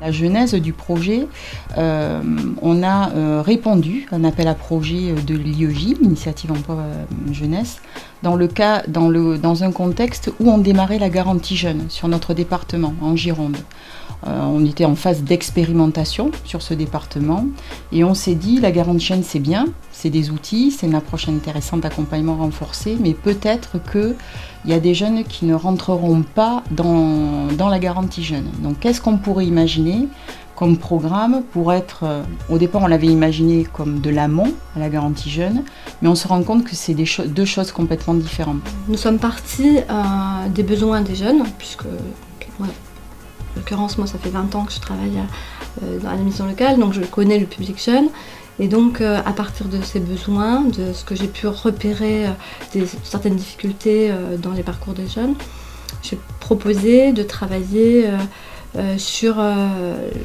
La genèse du projet, on a répondu à un appel à projet de l'IEJ, Initiative Emploi Jeunesse, dans un contexte où on démarrait la garantie jeune sur notre département, en Gironde. On était en phase d'expérimentation sur ce département et on s'est dit la garantie jeune c'est bien, c'est des outils, c'est une approche intéressante d'accompagnement renforcé, mais peut-être qu'il y a des jeunes qui ne rentreront pas dans la garantie jeune. Donc qu'est-ce qu'on pourrait imaginer comme programme pour être, au départ on l'avait imaginé comme de l'amont à la garantie jeune, mais on se rend compte que c'est deux choses complètement différentes. Nous sommes partis des besoins des jeunes, puisque en l'occurrence, moi, ça fait 20 ans que je travaille dans la mission locale, donc je connais le public jeune. Et donc, à partir de ces besoins, de ce que j'ai pu repérer, certaines difficultés dans les parcours des jeunes, j'ai proposé de travailler sur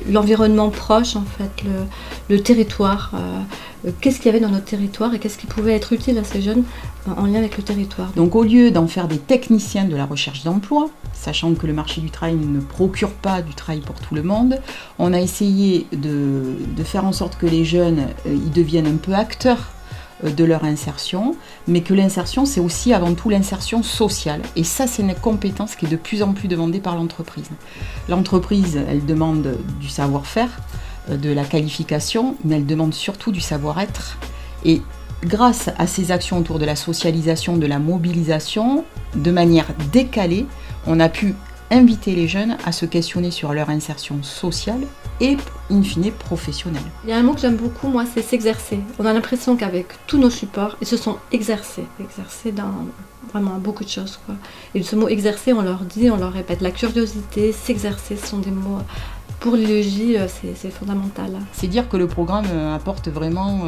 l'environnement proche, en fait, le territoire. Qu'est-ce qu'il y avait dans notre territoire et qu'est-ce qui pouvait être utile à ces jeunes en lien avec le territoire. Donc au lieu d'en faire des techniciens de la recherche d'emploi, sachant que le marché du travail ne procure pas du travail pour tout le monde, on a essayé de faire en sorte que les jeunes ils deviennent un peu acteurs de leur insertion, mais que l'insertion c'est aussi avant tout l'insertion sociale. Et ça c'est une compétence qui est de plus en plus demandée par l'entreprise. L'entreprise elle demande du savoir-faire, de la qualification, mais elle demande surtout du savoir-être. Et grâce à ces actions autour de la socialisation, de la mobilisation, de manière décalée, on a pu inviter les jeunes à se questionner sur leur insertion sociale et, in fine, professionnelle. Il y a un mot que j'aime beaucoup, moi, c'est s'exercer. On a l'impression qu'avec tous nos supports, ils se sont exercés dans vraiment beaucoup de choses, quoi. Et ce mot exercer, on leur dit, on leur répète, la curiosité, s'exercer, ce sont des mots... Pour l'IEJ, c'est fondamental. C'est dire que le programme apporte vraiment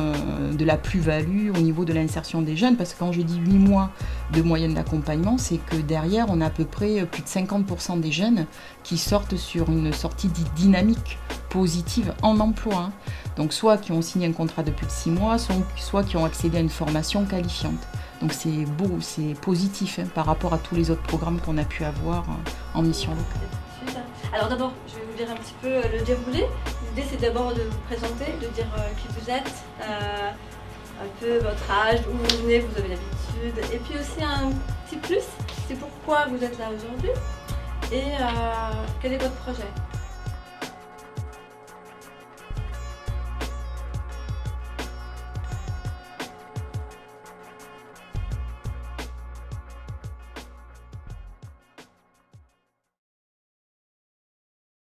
de la plus-value au niveau de l'insertion des jeunes, parce que quand je dis 8 mois de moyenne d'accompagnement, c'est que derrière, on a à peu près plus de 50% des jeunes qui sortent sur une sortie dynamique, positive, en emploi. Donc soit qui ont signé un contrat de plus de 6 mois, soit qui ont accédé à une formation qualifiante. Donc c'est beau, c'est positif par rapport à tous les autres programmes qu'on a pu avoir en mission locale. Alors d'abord, je vais vous dire un petit peu le déroulé. L'idée c'est d'abord de vous présenter, de dire qui vous êtes, un peu votre âge, où vous venez, vous avez l'habitude. Et puis aussi un petit plus, c'est pourquoi vous êtes là aujourd'hui et quel est votre projet.